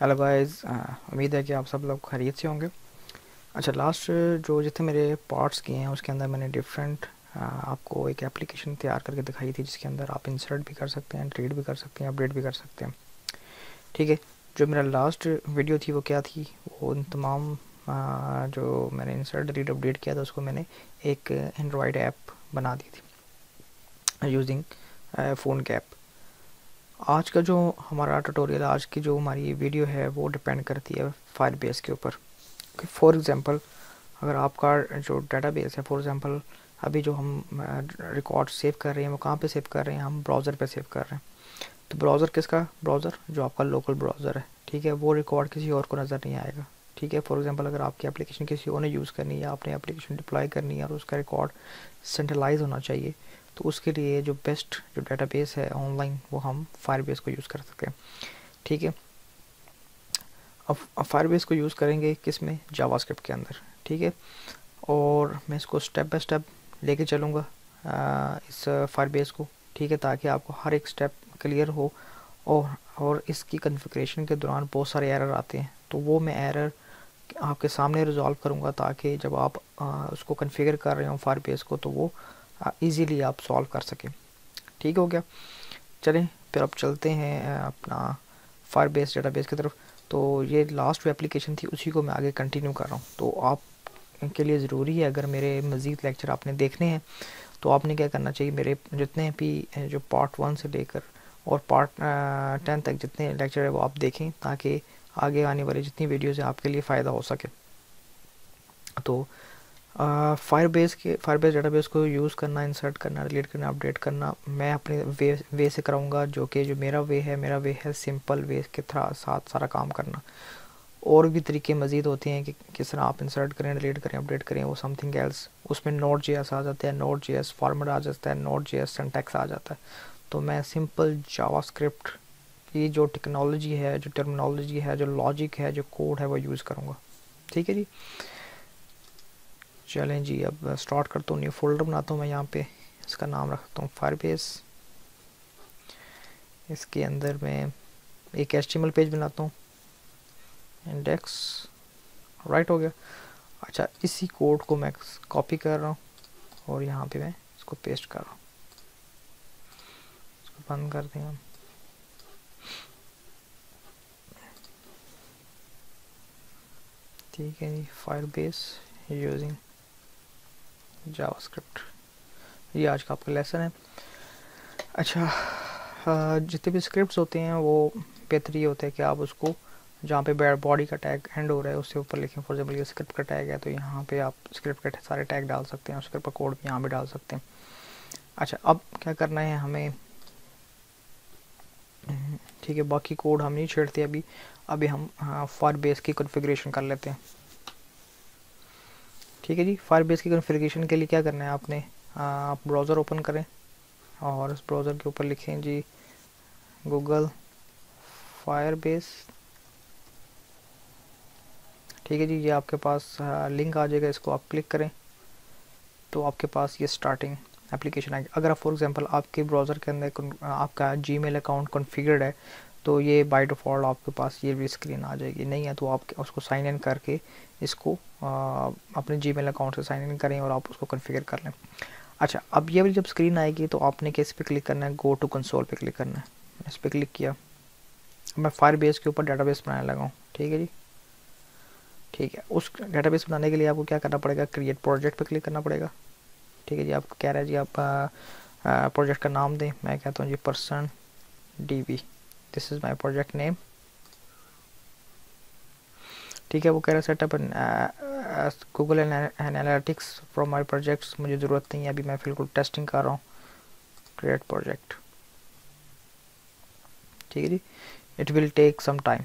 Hello guys, उम्मीद है कि आप सब लोग खैरियत से होंगे। अच्छा, लास्ट जो जितने मेरे पार्ट्स किए हैं उसके अंदर मैंने डिफरेंट आपको एक एप्लीकेशन तैयार करके दिखाई थी, जिसके अंदर आप इंसर्ट भी कर सकते हैं, डिलीट भी कर सकते हैं, अपडेट भी कर सकते हैं। ठीक है। जो मेरा लास्ट वीडियो थी वो क्या थी, वो उन तमाम जो मैंने इंसर्ट डिलीट अपडेट किया था उसको मैंने एक एंड्रॉयड ऐप बना दी थी यूजिंग फ़ोन के ऐप। आज का जो हमारा ट्यूटोरियल, आज की जो हमारी वीडियो है वो डिपेंड करती है फायरबेस के ऊपर। फॉर एग्ज़ाम्पल, अगर आपका जो डेटाबेस है, फॉर एग्ज़ाम्पल अभी जो हम रिकॉर्ड सेव कर रहे हैं वो कहाँ पे सेव कर रहे हैं, हम ब्राउज़र पे सेव कर रहे हैं। तो ब्राउज़र किसका ब्राउज़र, जो आपका लोकल ब्राउज़र है। ठीक है, वो रिकॉर्ड किसी और को नज़र नहीं आएगा। ठीक है, फॉर एग्ज़ाम्पल अगर आपकी एप्लीकेशन किसी और ने यूज़ करनी है, आपने एप्लीकेशन डिप्लॉय करनी है और उसका रिकॉर्ड सेंट्रलाइज होना चाहिए, तो उसके लिए जो बेस्ट जो डेटाबेस है ऑनलाइन वो हम फायरबेस को यूज़ कर सकते हैं। ठीक है, अब फायरबेस को यूज़ करेंगे किस में, जावास्क्रिप्ट के अंदर। ठीक है, और मैं इसको स्टेप बाय स्टेप लेके चलूँगा इस फायरबेस को। ठीक है, ताकि आपको हर एक स्टेप क्लियर हो। और इसकी कॉन्फ़िगरेशन के दौरान बहुत सारे एरर आते हैं, तो वो मैं एरर आपके सामने रिजॉल्व करूँगा, ताकि जब आप उसको कॉन्फ़िगर कर रहे हो फायरबेस को तो वो इजीली आप सॉल्व कर सकें। ठीक हो गया। चलें फिर अब चलते हैं अपना फायरबेस डेटाबेस की तरफ। तो ये लास्ट जो एप्लीकेशन थी उसी को मैं आगे कंटिन्यू कर रहा हूँ। तो आप के लिए ज़रूरी है, अगर मेरे मज़ीद लेक्चर आपने देखने हैं तो आपने क्या करना चाहिए, मेरे जितने भी जो पार्ट 1 से लेकर और पार्ट 10 तक जितने लेक्चर है वो आप देखें, ताकि आगे आने वाली जितनी वीडियोज़ है आपके लिए फ़ायदा हो सके। तो फायरबेस डेटाबेस को यूज़ करना, इंसर्ट करना, डिलीट करना, अपडेट करना मैं अपने वे से कराऊंगा, जो कि जो मेरा वे है सिंपल वे के साथ सारा काम करना। और भी तरीके मज़ीद होते हैं कि किस तरह आप इंसर्ट करें, डिलीट करें, अपडेट करें, वो समथिंग एल्स। उसमें नोड जेएस आ जाता है, नोड जेएस फॉर्मेट आ जाता है, नोड जेएस सिंटैक्स आ जाता है। तो मैं सिंपल जावास्क्रिप्ट की जो टेक्नोलॉजी है, जो टर्मिनोलॉजी है, जो लॉजिक है, जो कोड है वो यूज़ करूँगा। ठीक है जी, चलें जी अब स्टार्ट करता हूँ। न्यू फोल्डर बनाता हूँ मैं यहाँ पे, इसका नाम रखता हूँ फायरबेस। इसके अंदर मैं एक एचटीएमएल पेज बनाता हूँ, इंडेक्स, राइट हो गया। अच्छा, इसी कोड को मैं कॉपी कर रहा हूँ और यहाँ पे मैं इसको पेस्ट कर रहा हूँ। इसको बंद कर दें हम। ठीक है जी, फायरबेस यूजिंग जावास्क्रिप्ट, ये आज का आपका लेसन है। अच्छा, जितने भी स्क्रिप्ट्स होते हैं वो बेहतर ये होता है कि आप उसको जहाँ पे बॉडी का टैग एंड हो रहा है उससे ऊपर लिखें। फॉर एग्जाम्पल ये स्क्रिप्ट का टैग है तो यहाँ पे आप स्क्रिप्ट के सारे टैग डाल सकते हैं, स्क्रिप्ट का कोड भी यहाँ पे डाल सकते हैं। अच्छा, अब क्या करना है हमें, ठीक है, बाकी कोड हम नहीं छेड़ते अभी। अभी हम फायरबेस की कॉन्फ़िगरेशन कर लेते हैं। ठीक है जी, फायरबेस की कॉन्फ़िगरेशन के लिए क्या करना है आपने, आप ब्राउज़र ओपन करें और उस ब्राउज़र के ऊपर लिखें जी गूगल फायरबेस। ठीक है जी, ये आपके पास लिंक आ जाएगा, इसको आप क्लिक करें तो आपके पास ये स्टार्टिंग एप्लीकेशन आएगी। अगर आप फॉर एग्जांपल आपके ब्राउज़र के अंदर आपका जीमेल अकाउंट कॉन्फ़िगर्ड है तो ये बाय डिफ़ॉल्ट आपके पास ये भी स्क्रीन आ जाएगी। नहीं है तो आप उसको साइन इन करके इसको अपने जीमेल अकाउंट से साइन इन करें और आप उसको कॉन्फ़िगर कर लें। अच्छा, अब ये वाली जब स्क्रीन आएगी तो आपने किस पे क्लिक करना है, गो टू कंसोल पे क्लिक करना है। इस पर क्लिक किया, मैं फायरबेस के ऊपर डाटाबेस बनाने लगा हूँ। ठीक है जी, ठीक है, उस डेटाबेस बनाने के लिए आपको क्या करना पड़ेगा, क्रिएट प्रोजेक्ट पे क्लिक करना पड़ेगा। ठीक है जी, आप कह रहे हैं जी आप प्रोजेक्ट का नाम दें। मैं कहता हूँ जी person DB, this is my project name. ठीक है, वो कह रहा है setup Google Analytics from my projects, मुझे ज़रूरत नहीं है अभी, मैं बिल्कुल टेस्टिंग कर रहा हूँ। क्रिएट प्रोजेक्ट, ठीक है जी, it will take some time.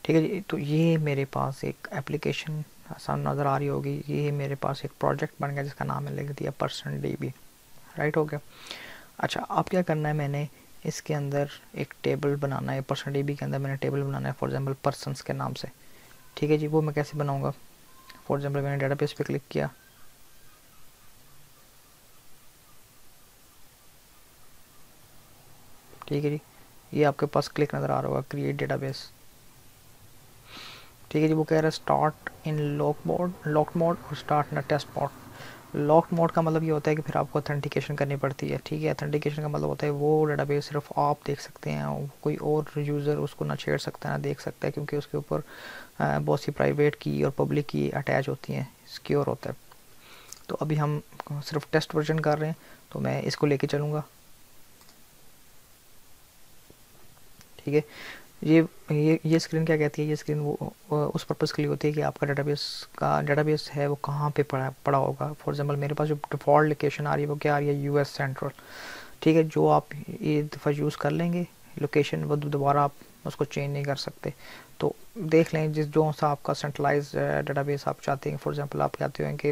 ठीक है जी, तो ये मेरे पास एक एप्लीकेशन सामने नज़र आ रही होगी। ये मेरे पास एक प्रोजेक्ट बन गया जिसका नाम है लिख दिया पर्सन डीबी, राइट हो गया। अच्छा, अब क्या करना है, मैंने इसके अंदर एक टेबल बनाना है। पर्सन डीबी के अंदर मैंने टेबल बनाना है फॉर एग्जांपल पर्सनस के नाम से। ठीक है जी, वो मैं कैसे बनाऊंगा, फॉर एग्जांपल मैंने डेटाबेस पे क्लिक किया, ठीक है जी, ये आपके पास क्लिक नज़र आ रहा होगा क्रिएट डेटाबेस। ठीक है जी, वो कह रहा है स्टार्ट इन लॉक मोड और start in test mode. Lock mode का मतलब ये होता है कि फिर आपको ऑथेंटिकेशन करनी पड़ती है। ठीक है, ऑथेंटिकेशन का मतलब होता है वो डेटाबेस सिर्फ आप देख सकते हैं, कोई और यूज़र उसको ना छेड़ सकता है ना देख सकता है, क्योंकि उसके ऊपर बहुत सी प्राइवेट की और पब्लिक की अटैच होती हैं, सिक्योर होता है। तो अभी हम सिर्फ टेस्ट वर्जन कर रहे हैं, तो मैं इसको लेके चलूँगा। ठीक है, ये स्क्रीन क्या कहती है, ये स्क्रीन वो उस पर्पज़ के लिए होती है कि आपका डेटाबेस है वो कहाँ पे पड़ा होगा। फॉर एग्जांपल मेरे पास जो डिफ़ॉल्ट लोकेशन आ रही है वो क्या आ रही है, यूएस सेंट्रल। ठीक है, जो आप ये दफ़ा यूज़ कर लेंगे लोकेशन, वो दोबारा आप उसको चेंज नहीं कर सकते। तो देख लें जो सा आपका सेंट्रलाइज डेटाबेस आप चाहते हैं। फॉर एग्जांपल आप चाहते हैं कि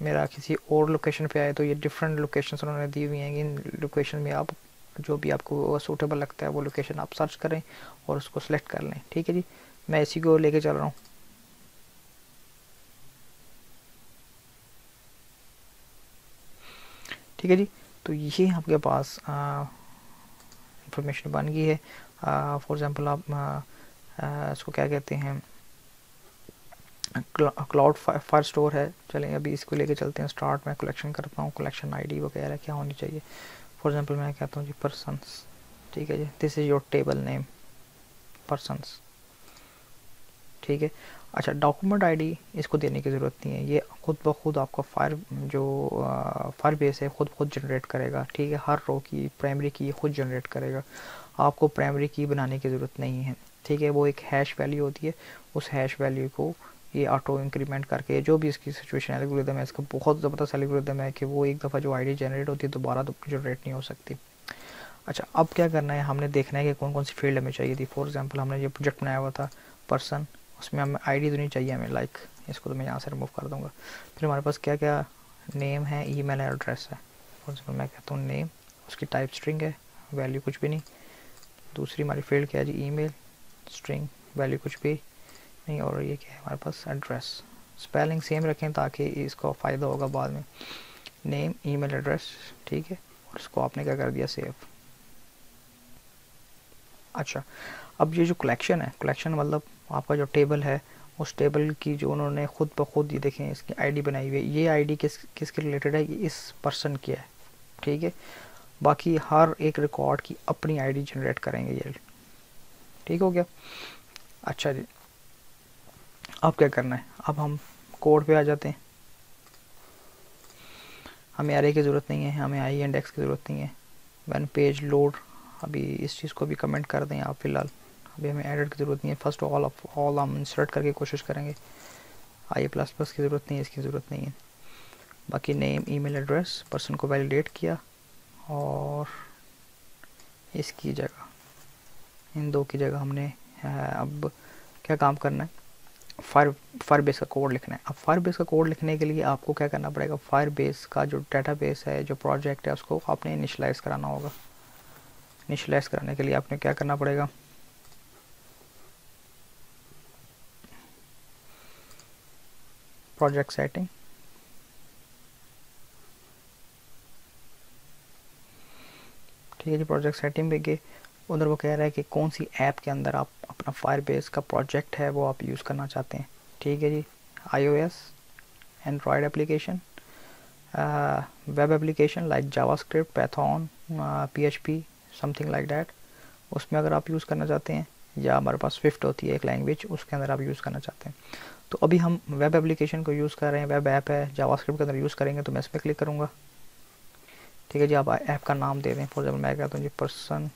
मेरा किसी और लोकेशन पे आए, तो ये डिफरेंट लोकेशन उन्होंने दी हुई हैं। इन लोकेशन में आप जो भी आपको सूटेबल लगता है वो लोकेशन आप सर्च करें और उसको सेलेक्ट कर लें। ठीक है जी, मैं इसी को लेके चल रहा हूँ। ठीक है जी, तो ये आपके पास इंफॉर्मेशन बन गई है। फॉर एग्जांपल आप इसको क्या कहते हैं, क्लाउड फायर स्टोर है। चलें अभी इसको लेके चलते हैं स्टार्ट। मैं कलेक्शन करता हूँ, कलेक्शन आईडी वगैरह क्या होनी चाहिए। फॉर एग्जांपल मैं कहता हूँ जी पर्सनस। ठीक है जी, this is your table name persons. ठीक है, अच्छा डॉक्यूमेंट आईडी इसको देने की ज़रूरत नहीं है, ये खुद ब खुद आपका फायर बेस है खुद जनरेट करेगा। ठीक है, हर रो की प्राइमरी की खुद जनरेट करेगा, आपको प्राइमरी की बनाने की ज़रूरत नहीं है। ठीक है, वो एक हैश वैल्यू होती है, उस हैश वैल्यू को ये ऑटो इंक्रीमेंट करके जो भी इसकी सिचुएशन एल्गोरिदम है, इसका बहुत ज़बरदस्त एल्गोरिदम है कि वो एक दफ़ा जो आईडी जनरेट होती है दोबारा तो जनरेट नहीं हो सकती। अच्छा, अब क्या करना है, हमने देखना है कि कौन कौन सी फील्ड हमें चाहिए थी। फॉर एग्जांपल हमने ये प्रोजेक्ट बनाया हुआ था पर्सन, उसमें हमें आईडी तो नहीं चाहिए हमें, लाइक इसको तो मैं यहाँ से रिमूव कर दूँगा। फिर हमारे पास क्या क्या नेम है, ईमेल एड्रेस है। फॉर एग्जांपल मैं कहता हूँ नेम, उसकी टाइप स्ट्रिंग है, वैल्यू कुछ भी नहीं। दूसरी हमारी फील्ड क्या है जी, ईमेल स्ट्रिंग, वैल्यू कुछ भी नहीं। और ये क्या है हमारे पास, एड्रेस। स्पेलिंग सेम रखें ताकि इसको फ़ायदा होगा बाद में। नेम ईमेल एड्रेस, ठीक है, और इसको आपने क्या कर दिया, सेव। अच्छा, अब ये जो कलेक्शन है, कलेक्शन मतलब आपका जो टेबल है, उस टेबल की जो उन्होंने खुद ब खुद, ये देखें इसकी आईडी बनाई हुई है, ये आईडी किसके रिलेटेड है, ये इस पर्सन की है। ठीक है, बाकी हर एक रिकॉर्ड की अपनी आईडी जनरेट करेंगे ये। ठीक हो गया। अच्छा जी, अब क्या करना है, अब हम कोड पे आ जाते हैं। हमें एरे की ज़रूरत नहीं है, हमें आई इंडेक्स की ज़रूरत नहीं है। व्हेन पेज लोड, अभी इस चीज़ को भी कमेंट कर दें आप फ़िलहाल, अभी हमें एडिट की ज़रूरत नहीं है। फर्स्ट ऑल हम इंसर्ट करके कोशिश करेंगे। आई प्लस प्लस की ज़रूरत नहीं है, इसकी ज़रूरत नहीं है। बाकी नेम ईमेल एड्रेस पर्सन को वैलिडेट किया, और इसकी जगह, इन दो की जगह हमने अब क्या काम करना है, फायरबेस का कोड लिखना है। अब फायरबेस का कोड लिखने के लिए आपको क्या करना पड़ेगा, फायरबेस का जो डेटाबेस है, जो प्रोजेक्ट है, उसको आपने इनिशियलाइज कराना होगा। इनिशियलाइज कराने के लिए आपने क्या करना पड़ेगा, प्रोजेक्ट सेटिंग, ठीक है जी, प्रोजेक्ट सेटिंग पे गए, उधर वो कह रहा है कि कौन सी ऐप के अंदर आप अपना फायरबेस का प्रोजेक्ट है वो आप यूज़ करना चाहते हैं। ठीक है जी, iOS, Android application, web application like JavaScript, Python, PHP, something like that, उसमें अगर आप यूज़ करना चाहते हैं, या हमारे पास स्विफ्ट होती है एक लैंग्वेज, उसके अंदर आप यूज़ करना चाहते हैं। तो अभी हम वेब एप्लीकेशन को यूज़ कर रहे हैं, वेब ऐप है, जावास्क्रिप्ट के अंदर यूज़ करेंगे, तो मैं इस पर क्लिक करूँगा। ठीक है जी, आप ऐप का नाम दे दें। फॉर एग्जाम्पल मैं कहता हूँ जी पर्सन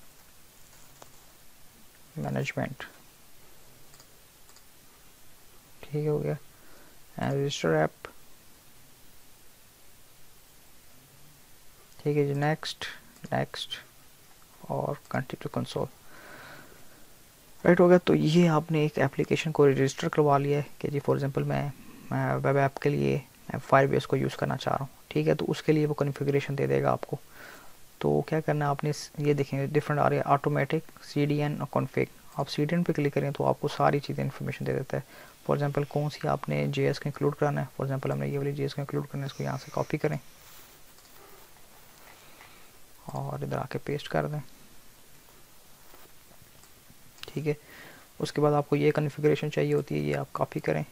मैनेजमेंट। ठीक हो गया, एंड रजिस्टर ऐप। ठीक है जी, नेक्स्ट नेक्स्ट, और कंटिन्यू टू कंसोल। राइट हो गया। तो ये आपने एक एप्लीकेशन को रजिस्टर करवा लिया है कि जी फॉर एग्जांपल मैं वेब ऐप के लिए फायरबेस को यूज़ करना चाह रहा हूँ। ठीक है, तो उसके लिए वो कॉन्फ़िगरेशन दे देगा आपको। तो क्या करना है आपने, ये देखेंगे डिफरेंट आ रही है, ऑटोमेटिक, CDN और कॉन्फ़िग। आप CDN पे क्लिक करें तो आपको सारी चीज़ें इन्फॉर्मेशन दे देता है। फॉर एग्जांपल कौन सी आपने JS को इंक्लूड करना है, फॉर एग्जांपल हमने ये वाली JS को इंक्लूड करना है, इसको यहाँ से कॉपी करें और इधर आके पेस्ट कर दें। ठीक है। उसके बाद आपको ये कॉन्फ़िगरेशन चाहिए होती है, ये आप कॉपी करें,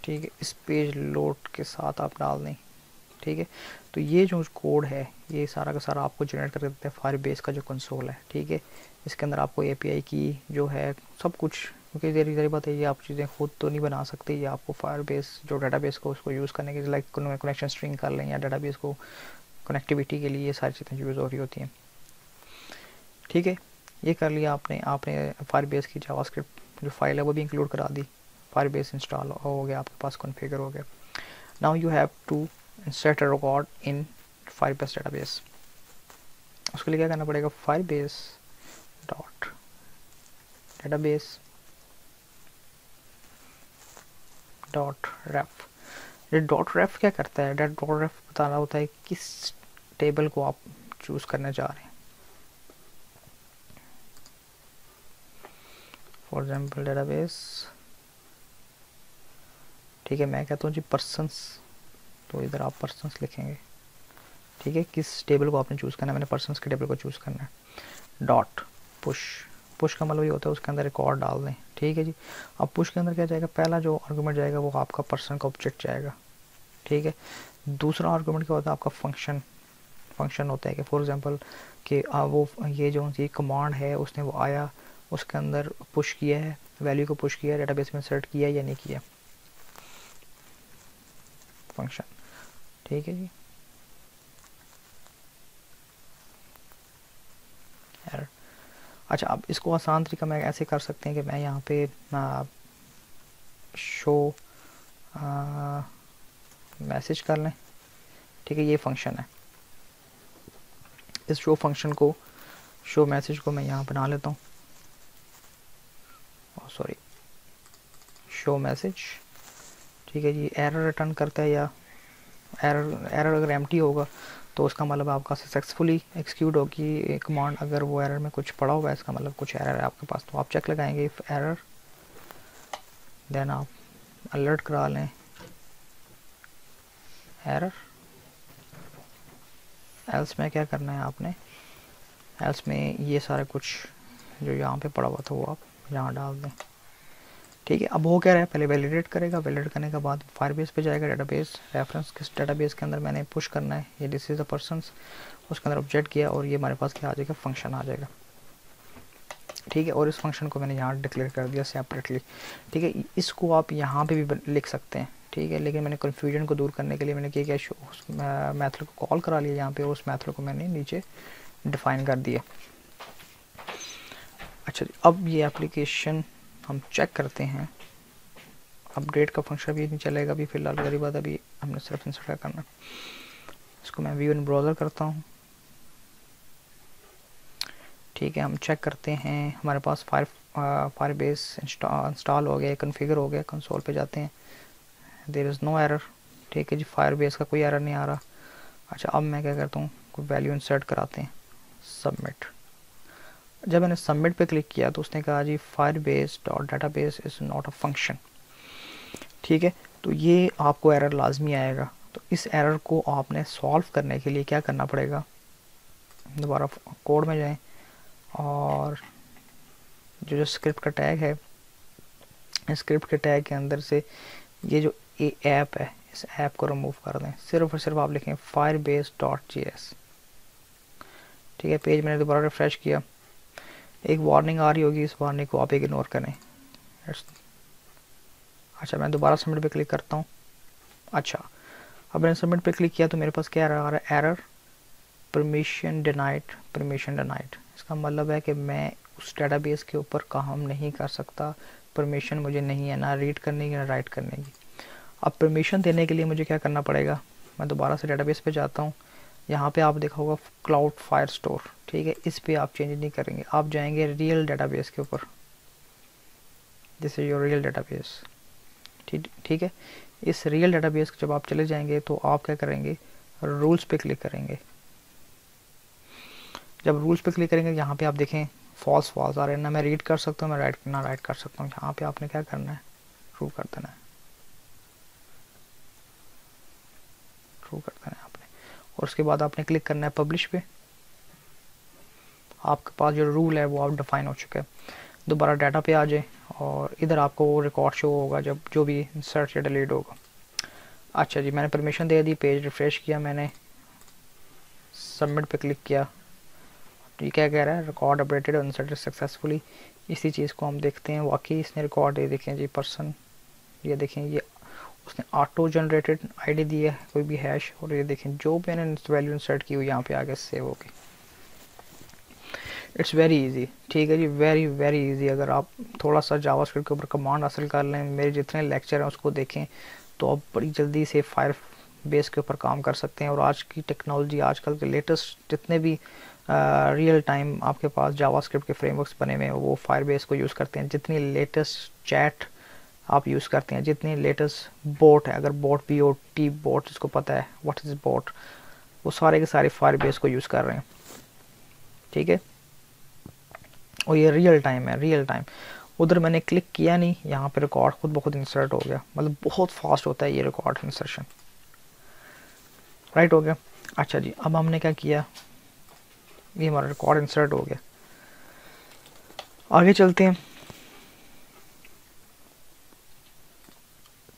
ठीक है, इस पेज लोड के साथ आप डाल दें, ठीक है। तो ये जो कोड है ये सारा का सारा आपको जनरेट कर देता है फायरबेस का जो कंसोल है, ठीक है। इसके अंदर आपको एपीआई की जो है सब कुछ, क्योंकि देरी बात है, ये आप चीज़ें खुद तो नहीं बना सकते, ये आपको फायरबेस जो डाटाबेस को उसको यूज़ करने के लिए, लाइक कनेक्शन स्ट्रिंग कर लें या डाटाबेस को कनेक्टिविटी के लिए ये सारी चीज़ें यूज़ हो रही होती हैं, ठीक है। ये कर लिया आपने फायरबेस की जावास्क्रिप्ट जो फाइल है वो भी इंक्लूड करा दी, फायरबेस इंस्टॉल हो गया आपके पास, कॉन्फ़िगर हो गया। Now you have to insert a record in Firebase database. उसके लिए क्या करना पड़ेगा, Firebase dot database dot ref. ये डॉट रेफ क्या करता है, डॉट रेफ बताना होता है किस टेबल को आप चूज़ करने जा रहे हैं। फॉर एग्जाम्पल डेटाबेस, ठीक है, मैं कहता हूँ जी पर्सन्स, तो इधर आप पर्सन्स लिखेंगे, ठीक है। किस टेबल को आपने चूज़ करना है, मैंने पर्सन्स के टेबल को चूज़ करना है। डॉट पुश, पुश का मतलब ये होता है उसके अंदर रिकॉर्ड डाल दें, ठीक है जी। अब पुश के अंदर क्या जाएगा, पहला जो आर्गूमेंट जाएगा वो आपका पर्सन का ऑब्जेक्ट जाएगा, ठीक है। दूसरा आर्गूमेंट क्या होता है आपका फंक्शन, फंक्शन होता है कि फॉर एग्जांपल कि वो ये जो सी कमांड है उसने वो आया, उसके अंदर पुश किया है, वैल्यू को पुश किया है, डेटाबेस में इंसर्ट किया या नहीं किया, फंक्शन, ठीक है जी। एरर, अच्छा, अब इसको आसान तरीका मैं ऐसे कर सकते हैं कि मैं यहाँ पे शो मैसेज कर लें, ठीक है, ये फंक्शन है। इस शो फंक्शन को, शो मैसेज को मैं यहाँ बना लेता हूँ, सॉरी, शो मैसेज, ठीक है जी। एरर रिटर्न करता है या एरर अगर एम्प्टी होगा तो उसका मतलब आपका सक्सेसफुली एक्सिक्यूट होगी कमांड, अगर वो एरर में कुछ पड़ा हुआ है इसका मतलब कुछ एरर है आपके पास, तो आप चेक लगाएंगे इफ एरर, देन आप अलर्ट करा लें एरर। एल्स में क्या करना है आपने, एल्स में ये सारा कुछ जो यहाँ पे पड़ा हुआ था वो आप यहाँ डाल दें, ठीक है। अब वो क्या है, पहले वैलिडेट करेगा, वैलिडेट करने के बाद फायरबेस पे जाएगा, डेटाबेस रेफरेंस किस डेटाबेस के अंदर मैंने पुश करना है, ये दिस इज द पर्सन्स, उसके अंदर ऑब्जेक्ट किया और ये हमारे पास क्या आ जाएगा, फंक्शन आ जाएगा, ठीक है। और इस फंक्शन को मैंने यहाँ डिक्लेयर कर दिया सेपरेटली, ठीक है। इसको आप यहाँ पे भी लिख सकते हैं, ठीक है, लेकिन मैंने कन्फ्यूजन को दूर करने के लिए मैंने क्या किया, उस मेथड को कॉल करा लिया यहाँ पे, उस मेथड को मैंने नीचे डिफाइन कर दिया। अच्छा, अब ये एप्लीकेशन हम चेक करते हैं, अपडेट का फंक्शन भी नहीं चलेगा अभी फ़िलहाल, गरीब बात, अभी हमने सिर्फ इंस्टॉल करना। इसको मैं व्यू इन ब्राउज़र करता हूँ, ठीक है। हम चेक करते हैं, हमारे पास फायरबेस इंस्टॉल हो गया, कॉन्फ़िगर हो गया, कंसोल पे जाते हैं, देयर इज़ नो एरर, ठीक है जी, फायरबेस का कोई एरर नहीं आ रहा। अच्छा, अब मैं क्या करता हूँ, कोई वैल्यू इंसर्ट कराते हैं, सबमिट। जब मैंने सबमिट पे क्लिक किया तो उसने कहा जी Firebase dot database is not a function, ठीक है। तो ये आपको एरर लाजमी आएगा, तो इस एरर को आपने सॉल्व करने के लिए क्या करना पड़ेगा, दोबारा कोड में जाएं और जो स्क्रिप्ट का टैग है, स्क्रिप्ट के टैग के अंदर से ये जो ऐप है इस ऐप को रिमूव कर दें, सिर्फ और सिर्फ आप लिखें फायरबेस डॉट JS, ठीक है। पेज मैंने दोबारा रिफ्रेश किया, एक वार्निंग आ रही होगी, इस वार्निंग को आप इग्नोर करें। अच्छा, मैं दोबारा सबमिट पे क्लिक करता हूँ। अच्छा, अब मैंने सबमिट पे क्लिक किया तो मेरे पास क्या आ रहा है, error permission denied, permission denied. इसका मतलब है कि मैं उस डेटाबेस के ऊपर काम नहीं कर सकता, परमिशन मुझे नहीं है, ना रीड करने की ना राइट करने की। अब परमिशन देने के लिए मुझे क्या करना पड़ेगा, मैं दोबारा से डेटाबेस पे जाता हूँ, यहाँ पे आप देखा होगा क्लाउड फायर स्टोर, ठीक है, इस पे आप चेंज नहीं करेंगे, आप जाएंगे रियल डेटाबेस के ऊपर, this is your real database, ठीक है। इस रियल डेटाबेस जब आप चले जाएंगे तो आप क्या करेंगे, रूल्स पे क्लिक करेंगे। जब रूल्स पे क्लिक करेंगे यहाँ पे आप देखें फॉल्स फॉल्स आ रहे हैं, ना मैं रीड कर सकता हूँ, मैं राइट कर सकता हूँ। यहाँ पे आपने क्या करना है, ट्रू कर देना है, ट्रू कर देना है आपने। और उसके बाद आपने क्लिक करना है पब्लिश पे। आपके पास जो रूल है वो आप डिफाइन हो चुका है। दोबारा डाटा पे आ जाए और इधर आपको वो रिकॉर्ड शो होगा जब जो भी इंसर्ट या डिलीट होगा। अच्छा जी, मैंने परमिशन दे दी, पेज रिफ्रेश किया, मैंने सबमिट पे क्लिक किया। ये क्या कह रहा है, रिकॉर्ड अपडेटेड और इंसर्टेड सक्सेसफुली। इसी चीज़ को हम देखते हैं, वाकई इसने रिकॉर्ड, ये देखें जी पर्सन, ये देखें ये उसने ऑटो जनरेटेड आईडी दी है, कोई भी हैश, और ये देखें जो मैंने वैल्यू इंसर्ट की हुई यहाँ पे आगे सेव होगी। इट्स वेरी इजी, ठीक है जी, वेरी वेरी इजी। अगर आप थोड़ा सा जावास्क्रिप्ट के ऊपर कमांड हासिल कर लें, मेरे जितने लेक्चर हैं उसको देखें, तो आप बड़ी जल्दी से फायर बेस के ऊपर काम कर सकते हैं। और आज की टेक्नोलॉजी, आजकल के लेटेस्ट जितने भी रियल टाइम आपके पास जावास्क्रिप्ट के फ्रेमवर्क्स बने हुए हैं वो फायर बेस को यूज़ करते हैं। जितनी लेटेस्ट चैट आप यूज़ करते हैं, जितनी लेटेस्ट बोट है, अगर बोट BOT बोट जिसको पता है व्हाट इज़ बोट, वो सारे के सारे फायर बेस को यूज़ कर रहे हैं, ठीक है। और ये रियल टाइम है, रियल टाइम। उधर मैंने क्लिक किया नहीं, यहाँ पे रिकॉर्ड खुद ब खुद इंसर्ट हो गया, मतलब बहुत फास्ट होता है ये रिकॉर्ड इंसर्शन, राइट हो गया। अच्छा जी, अब हमने क्या किया, ये हमारा रिकॉर्ड इंसर्ट हो गया। आगे चलते हैं,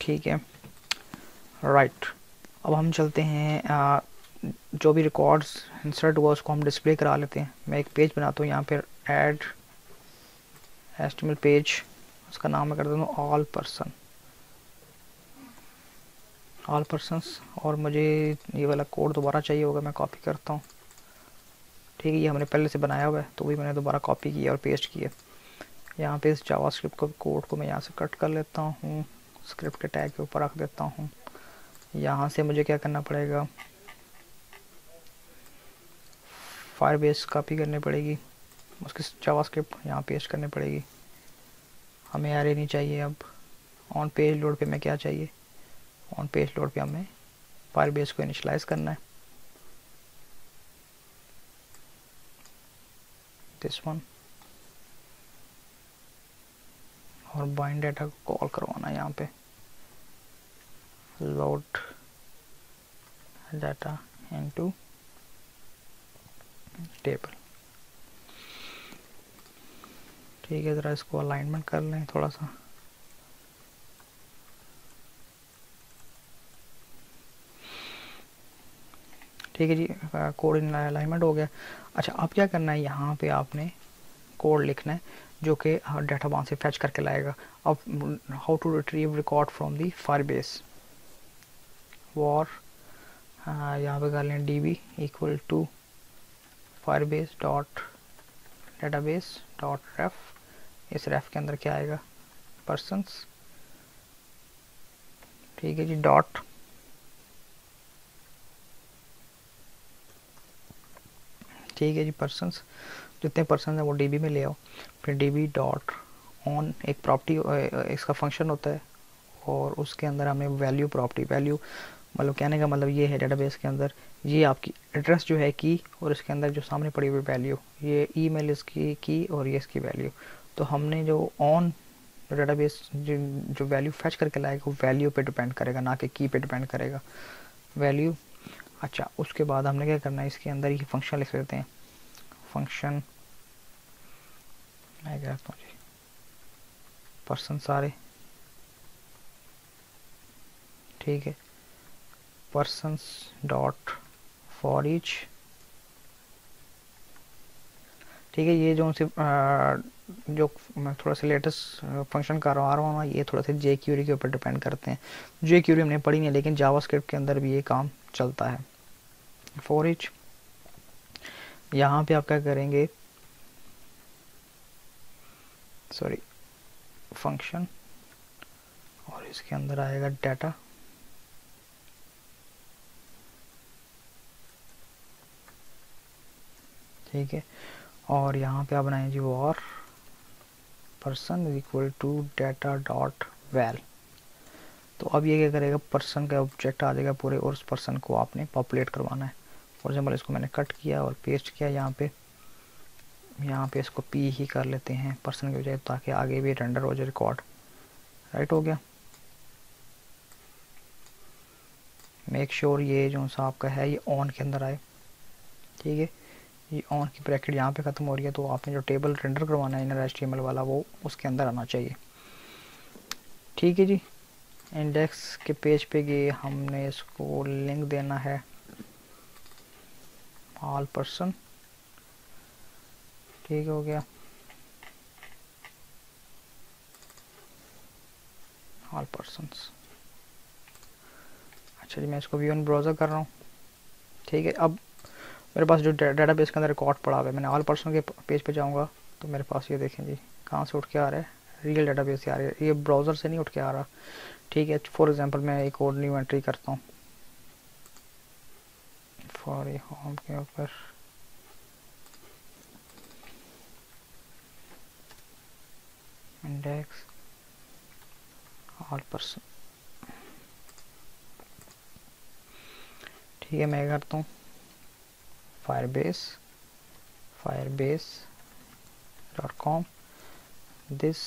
ठीक है, राइट। अब हम चलते हैं, जो भी रिकॉर्ड्स इंसर्ट हुआ उसको हम डिस्प्ले करा लेते हैं। मैं एक पेज बनाता हूँ यहाँ पर, ऐड HTML पेज, उसका नाम मैं कर देता हूँ ऑल पर्सन्स। और मुझे ये वाला कोड दोबारा चाहिए होगा, मैं कॉपी करता हूँ, ठीक है। ये हमने पहले से बनाया हुआ है तो वही मैंने दोबारा कॉपी किया और पेस्ट किया। यहाँ पे इस जावास्क्रिप्ट को कोड को मैं यहाँ से कट कर लेता हूँ, स्क्रिप्ट के टैग के ऊपर रख देता हूँ। यहाँ से मुझे क्या करना पड़ेगा, फायर बेस कॉपी करनी पड़ेगी, उसकी जावास्क्रिप्ट यहाँ पेस्ट करनी पड़ेगी। हमें एरे नहीं चाहिए। अब ऑन पेज लोड पे मैं क्या चाहिए, ऑन पेज लोड पे हमें फायर बेस को इनिशियलाइज करना है, दिस वन, और बाइंड डाटा को कॉल करवाना है यहाँ पे, लोड डाटा इनटू टेबल, ठीक है। ज़रा इसको अलाइनमेंट कर लें थोड़ा सा, ठीक है जी, कोड अलाइनमेंट हो गया। अच्छा, अब क्या करना है, यहाँ पे आपने कोड लिखना है जो कि डाटा वहाँ से फैच करके लाएगा। अब how to retrieve record from the Firebase, var यहाँ पे कर लें DB equal to Firebase dot database dot ref. इस रेफ के अंदर क्या आएगा, पर्सन्स, ठीक है जी, डॉट, ठीक है जी, पर्सन्स, जितने पर्सन है वो DB में ले आओ। फिर DB डॉट ऑन, एक प्रॉपर्टी इसका फंक्शन होता है, और उसके अंदर हमें वैल्यू प्रॉपर्टी, वैल्यू मतलब कहने का मतलब ये है डेटाबेस के अंदर ये आपकी एड्रेस जो है की, और इसके अंदर जो सामने पड़ी हुई वैल्यू, ये ईमेल इसकी की और ये इसकी वैल्यू। तो हमने जो ऑन डेटाबेस जो वैल्यू फैच करके लाएगा वो वैल्यू पे डिपेंड करेगा, ना कि की पे डिपेंड करेगा, वैल्यू। अच्छा, उसके बाद हमने क्या करना है, इसके अंदर ही फंक्शन लिख लेते हैं, फंक्शन मैं कहता हूँ जी पर्सन सारे, ठीक है, पर्सन्स डॉट फॉर ईच, ठीक है। ये जो से जो मैं थोड़ा सा लेटेस्ट फंक्शन करवा रहा हूँ ना, ये थोड़ा सा jQuery के ऊपर डिपेंड करते हैं। jQuery हमने पढ़ी नहीं है, लेकिन जावास्क्रिप्ट के अंदर भी ये काम चलता है। फॉर ईच, यहाँ पे आप क्या करेंगे, सॉरी फंक्शन, और इसके अंदर आएगा डाटा, ठीक है। और यहाँ पे आप बनाएं जी var person is equal to data dot val. तो अब ये क्या करेगा, पर्सन का ऑब्जेक्ट आ जाएगा पूरे, और उस पर्सन को आपने पॉपुलेट करवाना है। फॉर एग्जाम्पल इसको मैंने कट किया और पेस्ट किया यहाँ पे इसको P ही कर लेते हैं पर्सन की बजाय, ताकि आगे भी रेंडर हो जाए रिकॉर्ड, राइट हो गया। मेक श्योर ये जो सा आपका है ये ऑन के अंदर आए। ठीक है, ये ऑन की ब्रैकेट यहाँ पे ख़त्म हो रही है, तो आपने जो टेबल रेंडर करवाना है इनर HTML वाला वो उसके अंदर आना चाहिए। ठीक है जी, इंडेक्स के पेज पे गए, हमने इसको लिंक देना है ऑल पर्सन। ठीक हो गया, ऑल पर्सन्स। अच्छा जी, मैं इसको व्यू इन ब्राउज़र कर रहा हूँ। ठीक है, अब मेरे पास जो डेटाबेस के अंदर रिकॉर्ड पड़ा हुआ है, मैंने ऑल पर्सन के पेज पे जाऊँगा तो मेरे पास ये देखें जी कहाँ से उठ के आ रहा है, रियल डेटाबेस से आ रहा है, ये ब्राउज़र से नहीं उठ के आ रहा। ठीक है, फॉर एग्जांपल मैं एक और न्यू एंट्री करता हूँ फॉर ए होम के ऊपर। Index all person. ठीक है, मैं करता हूँ firebase.com, this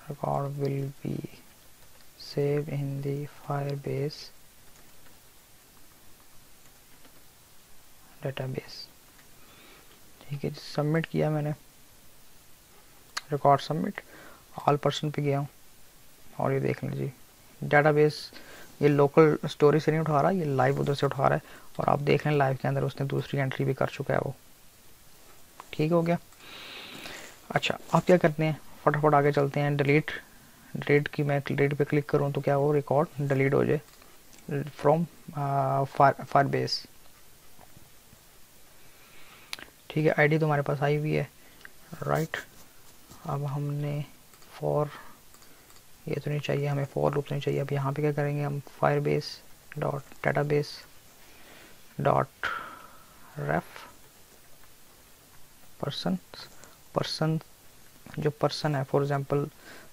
record will be saved in the Firebase database। ठीक है, सबमिट किया मैंने, रिकॉर्ड सबमिट, ऑल पर्सन पे गया हूँ और ये देख लीजिए डेटाबेस ये लोकल स्टोरी से नहीं उठा रहा, ये लाइव उधर से उठा रहा है, और आप देख लें लाइव के अंदर उसने दूसरी एंट्री भी कर चुका है वो। ठीक हो गया। अच्छा, आप क्या करते हैं, फटाफट आगे चलते हैं। डिलीट की मैं डिलीट पे क्लिक करूँ तो क्या हो, रिकॉर्ड डिलीट हो जाए फ्रॉम फायरबेस। ठीक है, आईडी तो हमारे पास आई हुई है, राइट। अब हमने फॉर ये तो नहीं चाहिए, हमें फॉर लूप नहीं चाहिए। अब यहाँ पे क्या करेंगे हम, फायरबेस डॉट डेटाबेस डॉट रेफ पर्सन जो पर्सन है, फॉर एग्जांपल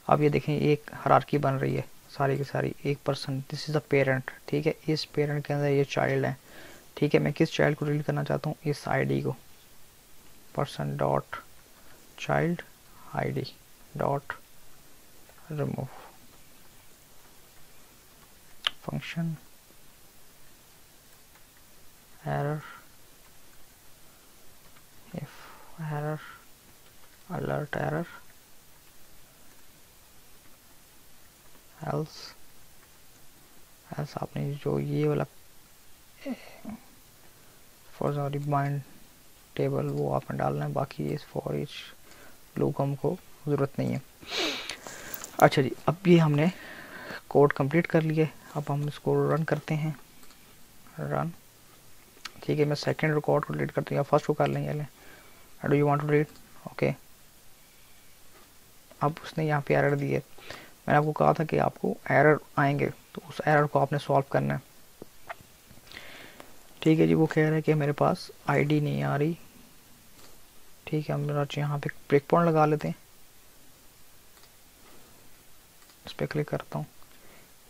अब ये देखें एक हायरार्की बन रही है सारी की सारी, एक person, this is a parent. ठीक है, इस पेरेंट के अंदर ये चाइल्ड है। ठीक है, मैं किस चाइल्ड को डिलीट करना चाहता हूँ, इस आईडी को, person dot child ID dot remove function error if error alert error else आपने जो ये वाला फॉर रिमाइंड टेबल वो आपने डालना है, बाकी इस फॉर ईच लूप हमको ज़रूरत नहीं है। अच्छा जी, अब ये हमने कोड कंप्लीट कर लिए, अब हम इसको रन करते हैं, रन। ठीक है, मैं सेकंड रिकॉर्ड को डिलीट करता हूँ, या फर्स्ट को कर लेंगे। Do you want to delete, okay. अब उसने यहाँ पे एरर दी है, मैंने आपको कहा था कि आपको एरर आएंगे तो उस एरर को आपने सॉल्व करना है। ठीक है जी, वो कह रहा है कि मेरे पास आईडी नहीं आ रही। ठीक है, हम यहाँ पे ब्रेक पॉइंट लगा लेते हैं, इस पर क्लिक करता हूँ।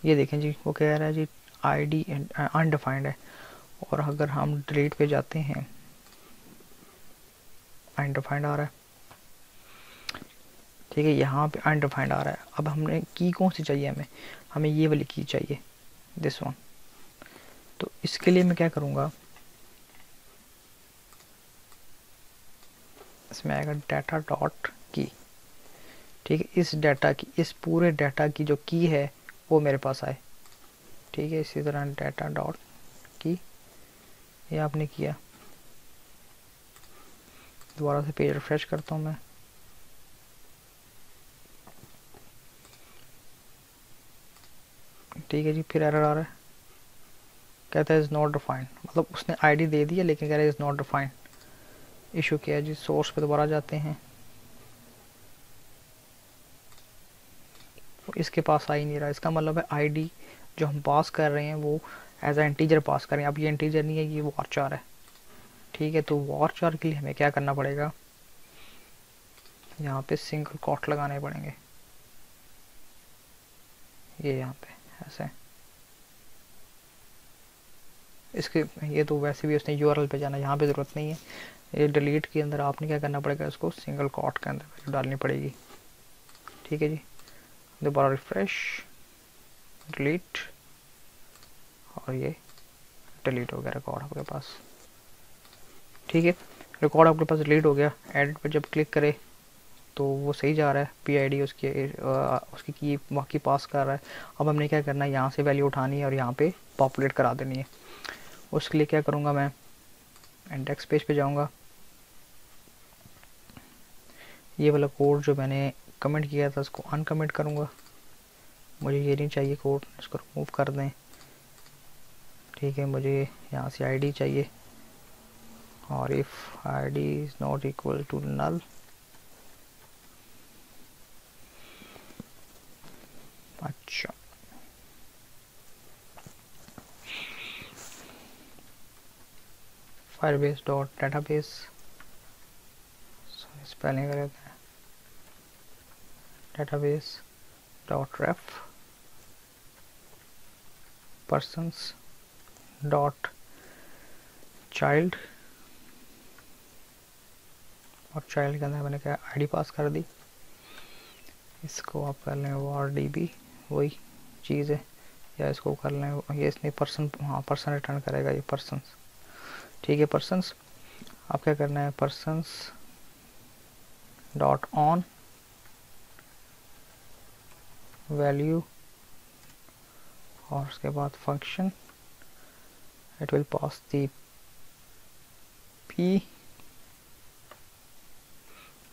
ये देखें जी, वो कह रहा है जी आईडी अनडिफाइंड है, और अगर हम डिलीट पे जाते हैं अनडिफाइंड आ रहा है। ठीक है, यहाँ पे अनडिफाइंड आ रहा है। अब हमने की कौन सी चाहिए, हमें ये वाली की चाहिए, दिस वन। तो इसके लिए मैं क्या करूँगा, इसमें आएगा डाटा डॉट की। ठीक है, इस डाटा की, इस पूरे डाटा की जो की है वो मेरे पास आए। ठीक है, इसी तरह डाटा डॉट की, ये आपने किया। दोबारा से पेज रिफ्रेश करता हूँ मैं, ठीक है जी, फिर एरर आ रहा है, कहता है इज़ नॉट डिफाइंड, मतलब उसने आईडी दे दी है लेकिन कह रहा है इज़ नॉट डिफाइंड। इशू किया है जी, सोर्स पे दोबारा जाते हैं, तो इसके पास आ ही नहीं रहा। इसका मतलब है आईडी जो हम पास कर रहे हैं वो एज ए इंटीजर पास करें। अब ये इंटीजर नहीं है, ये वारचार है। ठीक है, तो वारचार के लिए हमें क्या करना पड़ेगा, यहाँ पे सिंगल कोट लगाने पड़ेंगे, ये यहाँ पे ऐसे। इसके ये तो वैसे भी उसने यूआरएल पे जाना, यहाँ पे ज़रूरत नहीं है। ये डिलीट के अंदर आपने क्या करना पड़ेगा, इसको सिंगल कोट के अंदर डालनी पड़ेगी। ठीक है जी, दोबारा रिफ्रेश, डिलीट, और ये डिलीट हो गया रिकॉर्ड आपके पास। ठीक है, रिकॉर्ड आपके पास डिलीट हो गया। एडिट पर जब क्लिक करे तो वो सही जा रहा है, PID उसकी की बाकी पास कर रहा है। अब हमने क्या करना है, यहाँ से वैल्यू उठानी है और यहाँ पे पॉपुलेट करा देनी है। उसके लिए क्या करूँगा, मैं इंडेक्स पेज पे जाऊँगा, ये वाला कोड जो मैंने कमेंट किया था उसको अनकमेंट करूँगा, मुझे ये नहीं चाहिए कोड, इसको रिमूव कर दें। ठीक है, मुझे यहाँ से ID चाहिए, और if ID is not equal to null, अच्छा फायरबेस डॉट डेटाबेस, स्पेलिंग कर देते हैं, database dot ref persons dot child, और चाइल्ड के अंदर मैंने क्या ID पास कर दी। इसको आप कर लें var_db, वही चीज़ है, या इसको कर लें, ये इसने पर्सन, हाँ पर्सन रिटर्न करेगा, ये पर्सन्स। ठीक है, पर्सन्स आप क्या करना है, पर्सन्स डॉट ऑन वैल्यू, और उसके बाद function, it will pass the p,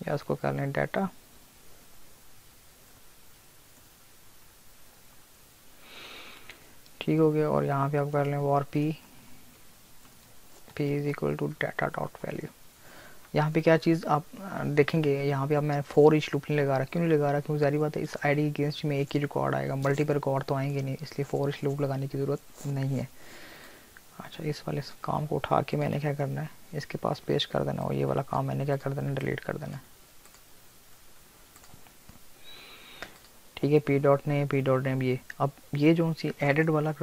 या उसको कर लें डाटा, ठीक हो गया। और यहाँ पे आप कर लें war p is equal to data dot value. यहाँ पे क्या चीज़ आप देखेंगे, यहाँ पे अब मैं फॉर ईच लूप नहीं लगा रहा। क्यों नहीं लगा रहा, क्योंकि जारी बात है इस ID के अगेंस्ट में एक ही रिकॉर्ड आएगा, मल्टीपल रिकॉर्ड तो आएंगे नहीं, इसलिए फॉर ईच लूप लगाने की ज़रूरत नहीं है। अच्छा, इस वाले काम को उठा के मैंने क्या करना है, इसके पास पेश कर देना, और ये वाला काम मैंने क्या कर देना, डिलीट कर देना। ठीक है, p.name ये, अब ये जो सी एडिट वाला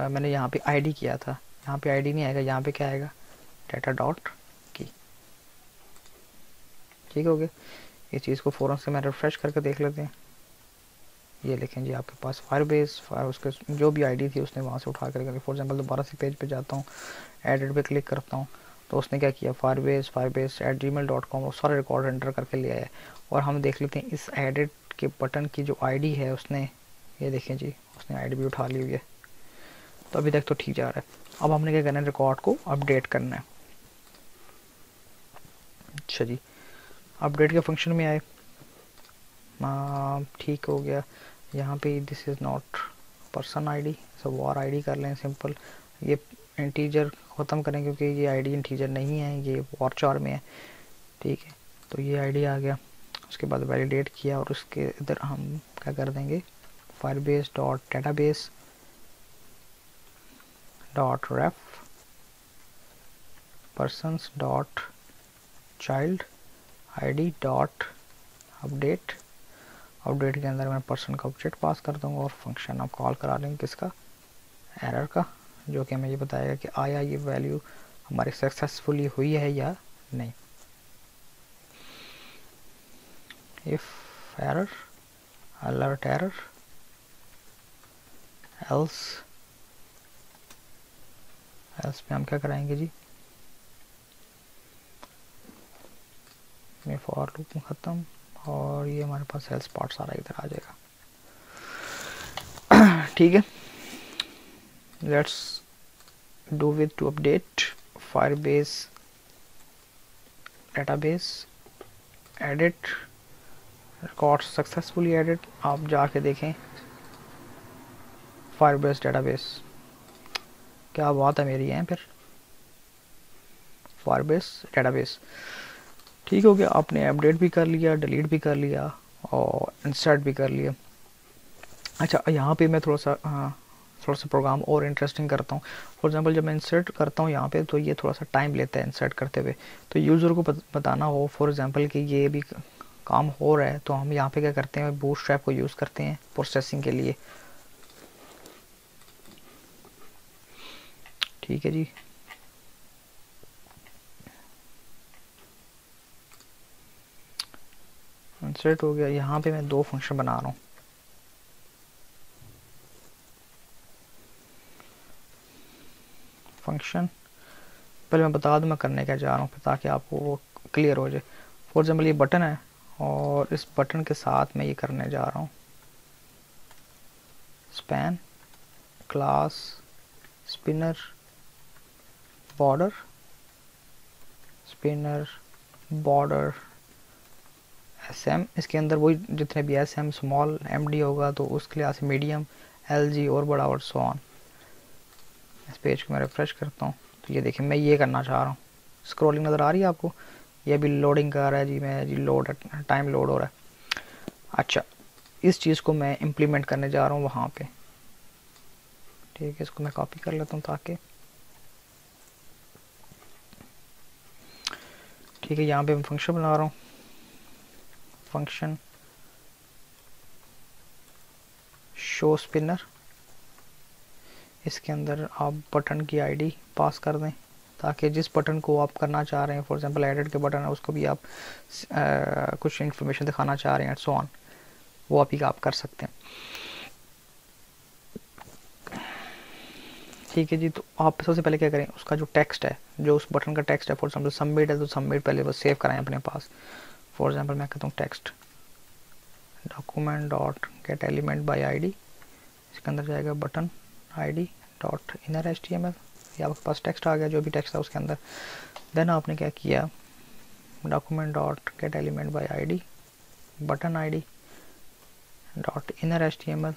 मैंने यहाँ पे ID किया था, यहाँ पे ID नहीं आएगा, यहाँ पे क्या आएगा, डाटा डॉट की। ठीक हो गया, इस चीज़ को फ़ौरन से मैं रिफ्रेश करके देख लेते हैं। ये लिखें जी, आपके पास फायरबेस उसके जो भी ID थी उसने वहाँ से उठा कर, फॉर एग्जांपल दोबारा से पेज पे जाता हूँ, एडिट पे क्लिक करता हूँ, तो उसने क्या किया, firebase@gmail.com वो सारे रिकॉर्ड एंटर करके ले आया। और हम देख लेते हैं इस एडिट के बटन की जो ID है उसने, ये देखें जी, उसने ID भी उठा ली हुई है। तो अभी तक तो ठीक जा रहा है। अब हमने क्या करना है, रिकॉर्ड को अपडेट करना है। अच्छा जी, अपडेट के फंक्शन में आए, ठीक हो गया। यहाँ पे this is not person ID, सब war ID कर लें सिंपल, ये इंटीजर ख़त्म करें क्योंकि ये ID इंटीजर नहीं है, ये var_char में है। ठीक है, तो ये ID आ गया। उसके बाद वैलिडेट किया, और उसके इधर हम क्या कर देंगे, Firebase dot database dot ref persons dot child ID dot update. Update के अंदर मैं पर्सन का ऑब्जेक्ट पास कर दूंगा, और फंक्शन आप कॉल करा लेंगे किसका, एरर का, जो कि हमें ये बताएगा कि आया ये वैल्यू हमारी सक्सेसफुली हुई है या नहीं। If error alert error else में हम क्या कराएंगे जी, ये फॉर लूप में ख़त्म, और ये हमारे पास एल्स पार्ट सारा इधर आ जाएगा। ठीक है, let's do with to update Firebase database edit record successfully edit. आप जाके देखें फायरबेस डेटाबेस, क्या बात है मेरी है, फिर फायरबेस डेटाबेस ठीक हो गया। आपने अपडेट भी कर लिया, डिलीट भी कर लिया, और इंसर्ट भी कर लिया। अच्छा, यहाँ पे मैं थोड़ा सा प्रोग्राम और इंटरेस्टिंग करता हूँ। फॉर एग्जांपल जब मैं इंसर्ट करता हूँ यहाँ पे, तो ये थोड़ा सा टाइम लेता है इंसर्ट करते हुए, तो यूज़र को बताना हो फॉर एग्जांपल कि ये भी काम हो रहा है, तो हम यहाँ पे क्या करते हैं, बूटस्ट्रैप को यूज़ करते हैं प्रोसेसिंग के लिए। ठीक है जी, इंसर्ट हो गया। यहाँ पे मैं दो फंक्शन बना रहा हूँ, फंक्शन, पहले मैं बता दूं मैं करने क्या जा रहा हूँ ताकि आपको वो क्लियर हो जाए। फॉर एग्जाम्पल ये बटन है और इस बटन के साथ मैं ये करने जा रहा हूँ span class spinner border, spinner border SM, इसके अंदर वही जितने भी SM स्मॉल MD होगा तो उसके लिए मीडियम LG और बड़ा और सो ऑन। इस पेज को मैं रिफ्रेश करता हूँ तो ये देखिए मैं ये करना चाह रहा हूँ। स्क्रॉलिंग नज़र आ रही है आपको, ये भी लोडिंग कर रहा है जी, मैं जी लोड टाइम लोड हो रहा है। अच्छा, इस चीज़ को मैं इम्प्लीमेंट करने जा रहा हूँ वहाँ पे, ठीक है। इसको मैं कॉपी कर लेता हूँ ताकि, ठीक है, यहाँ पे मैं फंक्शन बना रहा हूँ, फंक्शन शो स्पिनर। इसके अंदर आप बटन की आईडी पास कर दें ताकि जिस बटन को आप करना चाह रहे हैं, फॉर एग्जांपल एडिट के बटन है उसको भी आप कुछ इन्फॉर्मेशन दिखाना चाह रहे हैं सो ऑन, वो आप कर सकते हैं, ठीक है जी। तो आप सबसे पहले क्या करें, उसका जो टेक्स्ट है, जो उस बटन का टेक्स्ट है, फॉर एग्जांपल सबमिट है तो सबमिट पहले वो सेव कराएं अपने पास। फॉर एग्जांपल मैं कहता हूँ text document dot gate element by ID, इसके अंदर जाएगा button ID dot inner HTML, ये आपके पास टेक्स्ट आ गया जो भी टेक्स्ट था उसके अंदर। देन आपने क्या किया, document dot gate element by ID button ID dot inner HTML,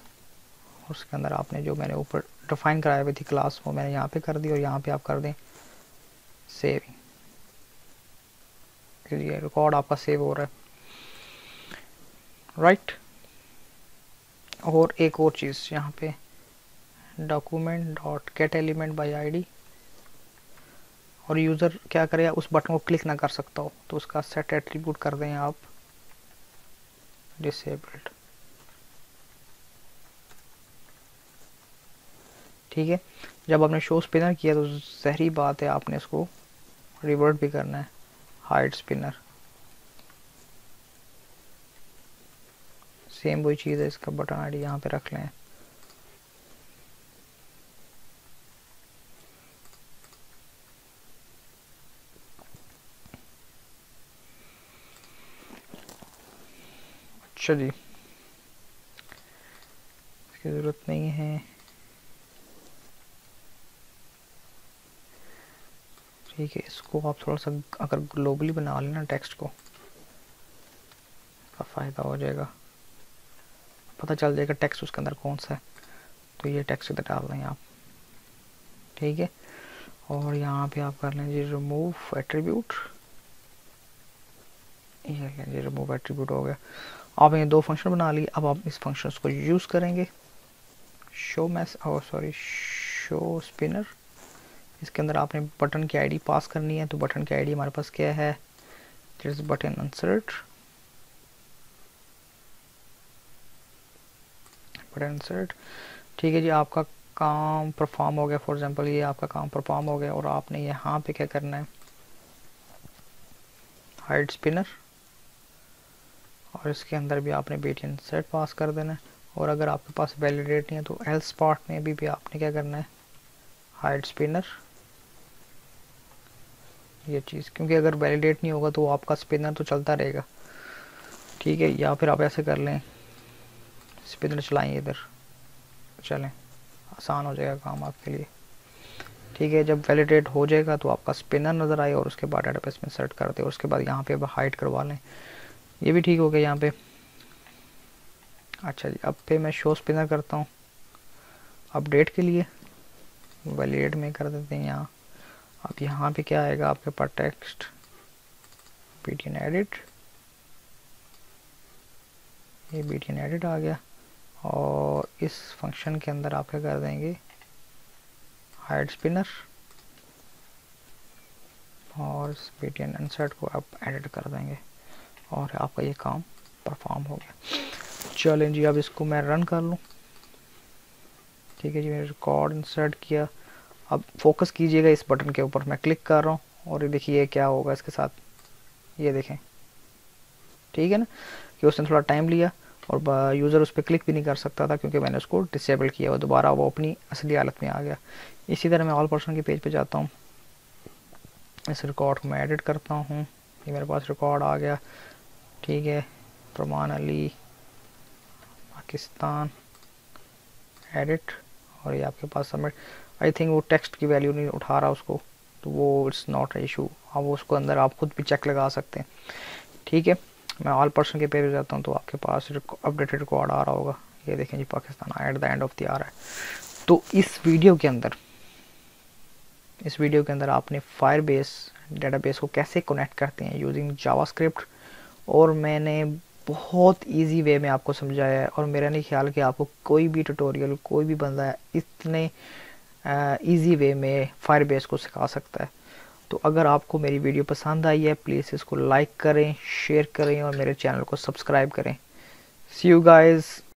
उसके अंदर आपने जो मैंने ऊपर डिफाइन कराया हुई थी क्लास वो मैंने यहाँ पे कर दी और यहाँ पे आप कर दें सेविंग, ये रिकॉर्ड आपका सेव हो रहा है, राइट। और एक और चीज़ यहाँ पे document dot gate element by ID, और यूज़र क्या करेगा उस बटन को क्लिक ना कर सकता हो तो उसका सेट एट्रीब्यूट कर दें आप डिसेबल्ड, ठीक है। जब आपने शो स्पिनर किया तो जहरी बात है आपने इसको रिवर्ट भी करना है, हाइड स्पिनर, सेम वही चीज़ है, इसका बटन आईडी यहाँ पे रख लें। अच्छा जी, इसकी ज़रूरत नहीं है, ठीक है। इसको आप थोड़ा सा अगर ग्लोबली बना लेना टेक्स्ट को, का फ़ायदा हो जाएगा, पता चल जाएगा टेक्स्ट उसके अंदर कौन सा है, तो ये टेक्स्ट इधर डाल दें आप, ठीक है। और यहाँ पे आप कर लें जी रिमूव एट्रीब्यूट, ये लें जी रिमूव एट्रीब्यूट हो गया। आपने दो फंक्शन बना ली, अब आप इस फंक्शन को यूज़ करेंगे शो शो स्पिनर। इसके अंदर आपने बटन की आईडी पास करनी है, तो बटन की आईडी हमारे पास क्या है, this button insert, button insert, ठीक है जी। आपका काम परफॉर्म हो गया, फॉर एग्जांपल ये आपका काम परफॉर्म हो गया और आपने यहाँ पे क्या करना है, हाइड स्पिनर, और इसके अंदर भी आपने BTN इंसर्ट पास कर देना है। और अगर आपके पास वैलिडेट नहीं है तो एल्स पार्ट में भी आपने क्या करना है, हाइड स्पिनर, ये चीज़, क्योंकि अगर वैलिडेट नहीं होगा तो आपका स्पिनर तो चलता रहेगा, ठीक है। या फिर आप ऐसे कर लें, स्पिनर चलाएं इधर, चलें, आसान हो जाएगा काम आपके लिए, ठीक है। जब वैलिडेट हो जाएगा तो आपका स्पिनर नज़र आए और उसके बाद डेटाबेस में इंसर्ट कर दे और उसके बाद यहाँ पे अब हाइड करवा लें, ये भी ठीक हो गया यहाँ पे। अच्छा जी, अब पे मैं शो स्पिनर करता हूँ अपडेट के लिए, वैलिडेट में कर देते हैं यहाँ। अब यहाँ पे क्या आएगा आपके पास, टेक्स्ट BTN एडिट, ये BTN एडिट आ गया, और इस फंक्शन के अंदर आप क्या कर देंगे, हाइड स्पिनर, और इस BTN इंसर्ट को आप एडिट कर देंगे और आपका ये काम परफॉर्म हो गया। चलें जी, अब इसको मैं रन कर लूँ, ठीक है जी। मैंने रिकॉर्ड इंसर्ट किया, अब फोकस कीजिएगा इस बटन के ऊपर, मैं क्लिक कर रहा हूँ और ये देखिए क्या होगा इसके साथ, ये देखें, ठीक है ना, कि उसने थोड़ा टाइम लिया और यूज़र उस पर क्लिक भी नहीं कर सकता था क्योंकि मैंने उसको डिसेबल किया हुआ, दोबारा वो अपनी असली हालत में आ गया। इसी तरह मैं ऑल पर्सन के पेज पे जाता हूँ, इस रिकॉर्ड को मैं एडिट करता हूँ, ये मेरे पास रिकॉर्ड आ गया, ठीक है। फरमान अली पाकिस्तान, एडिट, और ये आपके पास सबमिट। आई थिंक वो टेक्स्ट की वैल्यू नहीं उठा रहा उसको, तो वो इट्स नॉट इशू, अब उसको अंदर आप खुद भी चेक लगा सकते हैं, ठीक है। मैं ऑल पर्सन के पेज पे जाता हूँ तो आपके पास अपडेटेड रिकॉर्ड आ रहा होगा, ये देखें जी Pakistan at the end of the आ रहा है। तो इस वीडियो के अंदर आपने फायरबेस डेटाबेस को कैसे कनेक्ट करते हैं यूजिंग जावास्क्रिप्ट, और मैंने बहुत इजी वे में आपको समझाया है, और मेरा नहीं ख्याल कि आपको कोई भी ट्यूटोरियल, कोई भी बंदा इतने इजी वे में फायरबेस को सिखा सकता है। तो अगर आपको मेरी वीडियो पसंद आई है, प्लीज़ इसको लाइक करें, शेयर करें और मेरे चैनल को सब्सक्राइब करें। सी यू गाइस।